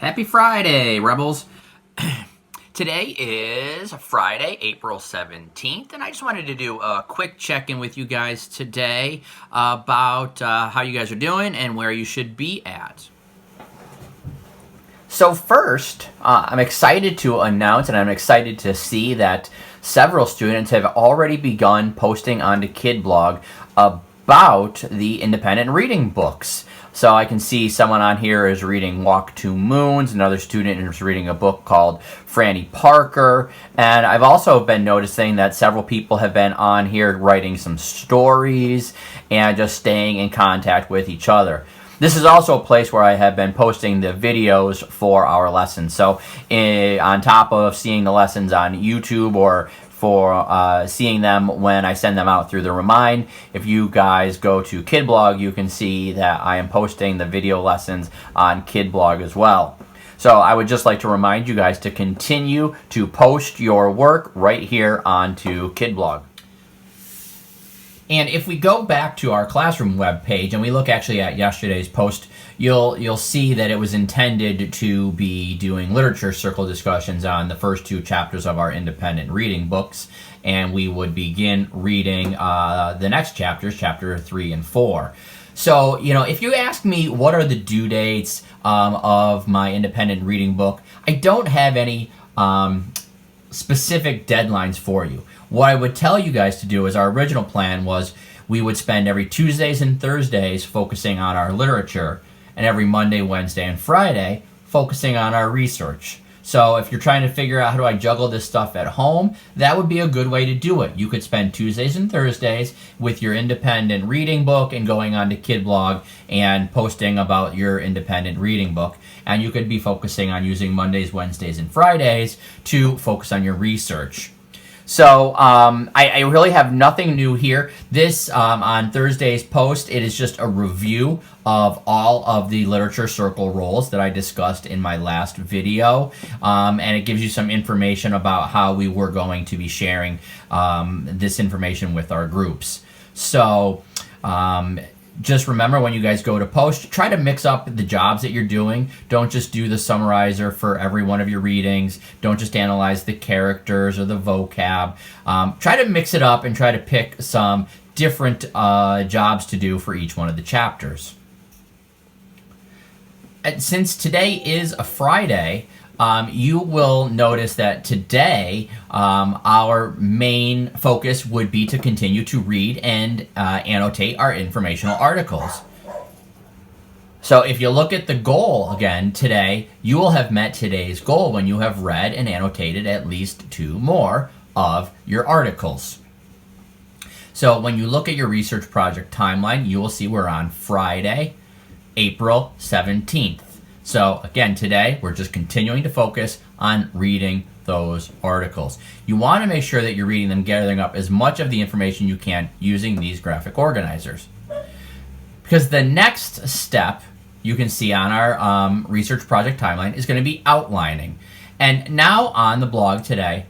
Happy Friday, Rebels. Today is Friday, April 17th, and I just wanted to do a quick check-in with you guys today about how you guys are doing and where you should be at. So first, I'm excited to announce, and I'm excited to see that several students have already begun posting onto KidBlog about the independent reading books. So I can see someone on here is reading Walk Two Moons, another student is reading a book called Franny Parker, and I've also been noticing that several people have been on here writing some stories and just staying in contact with each other. This is also a place where I have been posting the videos for our lessons. So on top of seeing the lessons on YouTube or for seeing them when I send them out through the Remind, if you guys go to KidBlog, you can see that I am posting the video lessons on KidBlog as well. So I would just like to remind you guys to continue to post your work right here onto KidBlog. And if we go back to our classroom web page and we look actually at yesterday's post, you'll see that it was intended to be doing literature circle discussions on the first two chapters of our independent reading books, and we would begin reading the next chapters, chapter 3 and 4. So, if you ask me what are the due dates of my independent reading book, I don't have any specific deadlines for you. What I would tell you guys to do is our original plan was we would spend every Tuesdays and Thursdays focusing on our literature, and every Monday, Wednesday, and Friday focusing on our research. So if you're trying to figure out how do I juggle this stuff at home, that would be a good way to do it. You could spend Tuesdays and Thursdays with your independent reading book and going on to KidBlog and posting about your independent reading book. And you could be focusing on using Mondays, Wednesdays, and Fridays to focus on your research. So I really have nothing new here. This, on Thursday's post, it is just a review of all of the literature circle roles that I discussed in my last video. And it gives you some information about how we were going to be sharing this information with our groups. So just remember, when you guys go to post, try to mix up the jobs that you're doing. Don't just do the summarizer for every one of your readings. Don't just analyze the characters or the vocab. Try to mix it up and try to pick some different jobs to do for each one of the chapters. And since today is a Friday, you will notice that today our main focus would be to continue to read and annotate our informational articles. So if you look at the goal again today, you will have met today's goal when you have read and annotated at least 2 more of your articles. So when you look at your research project timeline, you will see we're on Friday, April 17th. So again, today we're just continuing to focus on reading those articles. You want to make sure that you're reading them, gathering up as much of the information you can using these graphic organizers. Because the next step you can see on our research project timeline is going to be outlining. And now on the blog today,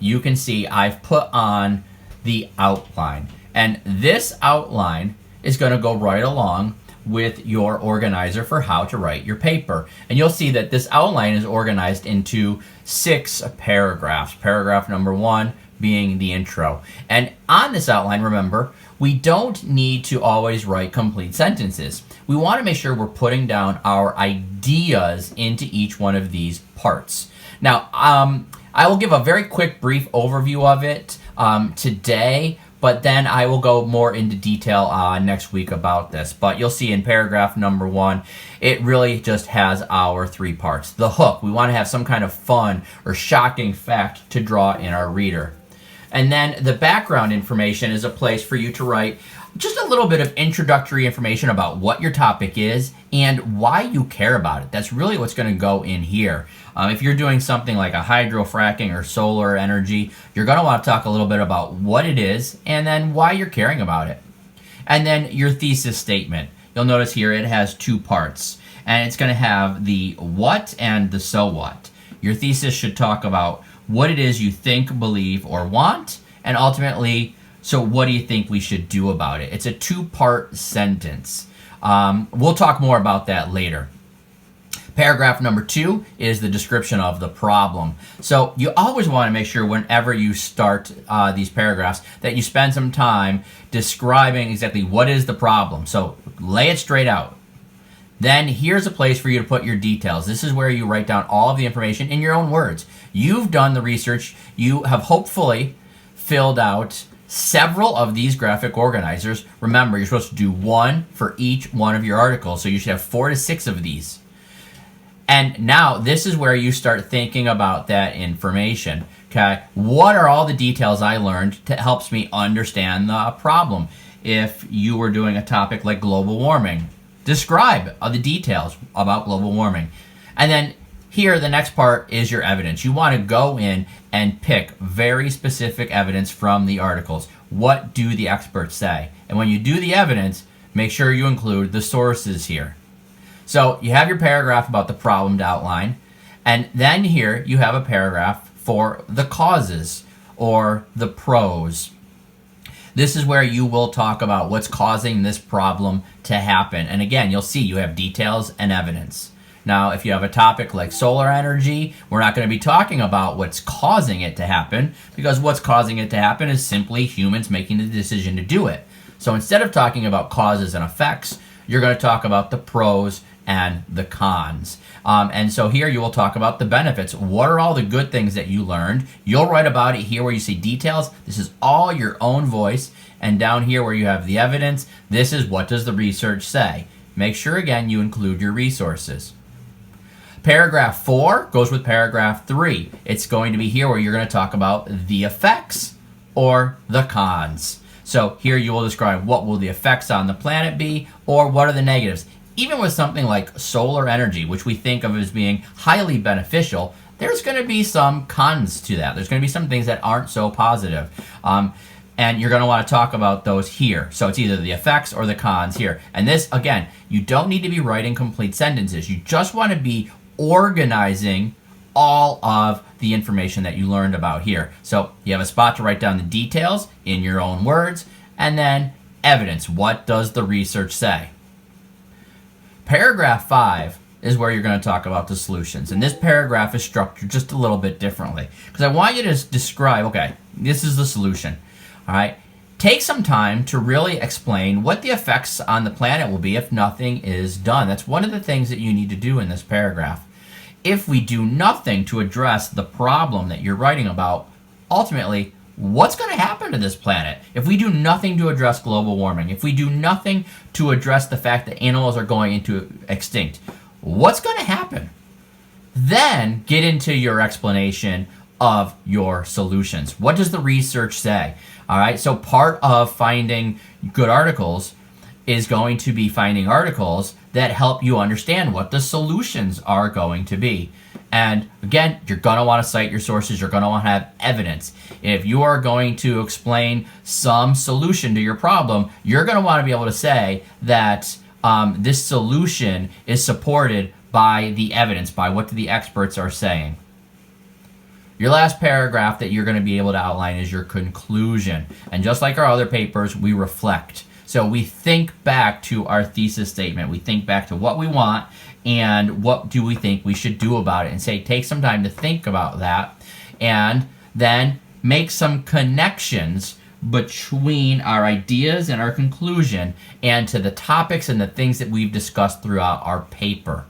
you can see I've put on the outline. And this outline is going to go right along with your organizer for how to write your paper. And you'll see that this outline is organized into 6 paragraphs. Paragraph number 1 being the intro. And on this outline, remember, we don't need to always write complete sentences. We want to make sure we're putting down our ideas into each one of these parts. Now, I will give a very quick brief overview of it today, but then I will go more into detail next week about this. But you'll see in paragraph number 1, it really just has our 3 parts. The hook, we want to have some kind of fun or shocking fact to draw in our reader. And then the background information is a place for you to write just a little bit of introductory information about what your topic is and why you care about it. That's really what's going to go in here. If you're doing something like a hydrofracking or solar energy, you're going to want to talk a little bit about what it is and then why you're caring about it. And then your thesis statement. You'll notice here it has 2 parts, and it's going to have the what and the so what. Your thesis should talk about what it is you think, believe, or want, and ultimately, so what do you think we should do about it? It's a 2-part sentence. We'll talk more about that later. Paragraph number 2 is the description of the problem. So you always want to make sure whenever you start these paragraphs that you spend some time describing exactly what is the problem. So lay it straight out. Then here's a place for you to put your details. This is where you write down all of the information in your own words. You've done the research. You have hopefully filled out several of these graphic organizers. Remember, you're supposed to do one for each one of your articles. So you should have 4 to 6 of these. And now this is where you start thinking about that information. Okay, what are all the details I learned that helps me understand the problem? If you were doing a topic like global warming, describe the details about global warming. And then here, the next part is your evidence. You want to go in and pick very specific evidence from the articles. What do the experts say? And when you do the evidence, make sure you include the sources here. So you have your paragraph about the problem to outline, and then here you have a paragraph for the causes or the pros. This is where you will talk about what's causing this problem to happen. And again, you'll see you have details and evidence. Now, if you have a topic like solar energy, we're not going to be talking about what's causing it to happen, because what's causing it to happen is simply humans making the decision to do it. So instead of talking about causes and effects, you're going to talk about the pros and the cons. And so here you will talk about the benefits. What are all the good things that you learned? You'll write about it here where you see details. This is all your own voice. And down here where you have the evidence, this is what does the research say. Make sure, again, you include your resources. Paragraph 4 goes with paragraph 3. It's going to be here where you're going to talk about the effects or the cons. So here you will describe what will the effects on the planet be, or what are the negatives. Even with something like solar energy, which we think of as being highly beneficial, there's going to be some cons to that. There's going to be some things that aren't so positive. And you're going to want to talk about those here. So it's either the effects or the cons here. And this, again, you don't need to be writing complete sentences. You just want to be organizing all of the information that you learned about here. So you have a spot to write down the details in your own words, and then evidence. What does the research say? Paragraph 5 is where you're going to talk about the solutions. And this paragraph is structured just a little bit differently, because I want you to describe, okay, this is the solution. All right, take some time to really explain what the effects on the planet will be if nothing is done. That's one of the things that you need to do in this paragraph. If we do nothing to address the problem that you're writing about, ultimately, what's going to happen to this planet? If we do nothing to address global warming, if we do nothing to address the fact that animals are going into extinct, what's going to happen? Then get into your explanation of your solutions. What does the research say? All right, so part of finding good articles is going to be finding articles that help you understand what the solutions are going to be. And again, you're going to want to cite your sources. You're going to want to have evidence. If you are going to explain some solution to your problem, you're going to want to be able to say that this solution is supported by the evidence, by what the experts are saying. Your last paragraph that you're going to be able to outline is your conclusion. And just like our other papers, we reflect. So we think back to our thesis statement. We think back to what we want and what do we think we should do about it, and say, take some time to think about that, and then make some connections between our ideas and our conclusion and to the topics and the things that we've discussed throughout our paper.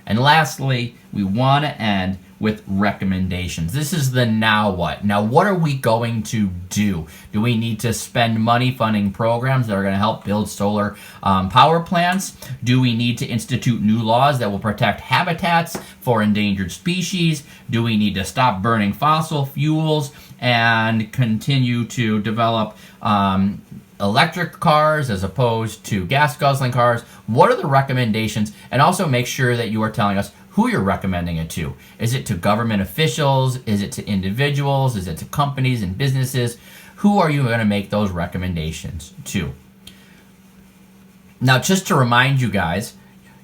And lastly, we want to end with recommendations. This is the now what. Now, what are we going to do? Do we need to spend money funding programs that are going to help build solar power plants? Do we need to institute new laws that will protect habitats for endangered species? Do we need to stop burning fossil fuels and continue to develop electric cars as opposed to gas guzzling cars? What are the recommendations? And also make sure that you are telling us who you're recommending it to. Is it to government officials? Is it to individuals? Is it to companies and businesses? Who are you going to make those recommendations to? Now, just to remind you guys,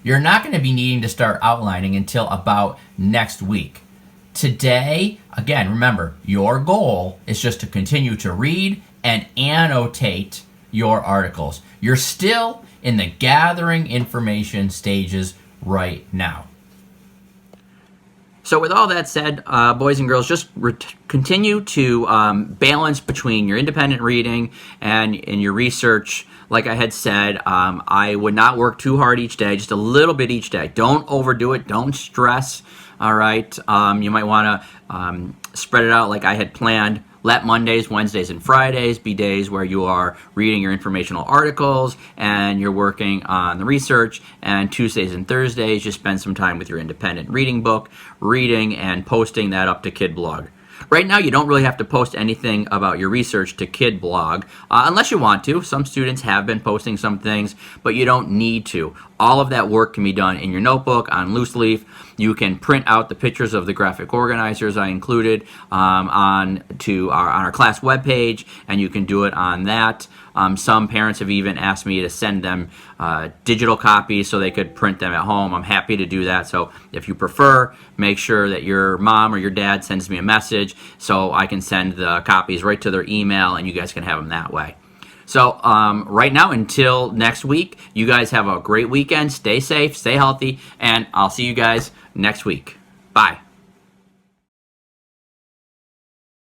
you're not going to be needing to start outlining until about next week. Today, again, remember, your goal is just to continue to read and annotate your articles. You're still in the gathering information stages right now. So with all that said, boys and girls, just continue to balance between your independent reading and your research. Like I had said, I would not work too hard each day, just a little bit each day. Don't overdo it. Don't stress. All right. You might want to spread it out like I had planned. Let Mondays, Wednesdays, and Fridays be days where you are reading your informational articles and you're working on the research. And Tuesdays and Thursdays, you spend some time with your independent reading book, reading and posting that up to Kid Blog. Right now, you don't really have to post anything about your research to Kid Blog, unless you want to. Some students have been posting some things, but you don't need to. All of that work can be done in your notebook, on loose leaf. You can print out the pictures of the graphic organizers I included on our class webpage, and you can do it on that. Some parents have even asked me to send them digital copies so they could print them at home. I'm happy to do that. So if you prefer, make sure that your mom or your dad sends me a message so I can send the copies right to their email and you guys can have them that way. So right now, until next week, you guys have a great weekend. Stay safe, stay healthy, and I'll see you guys next week. Bye.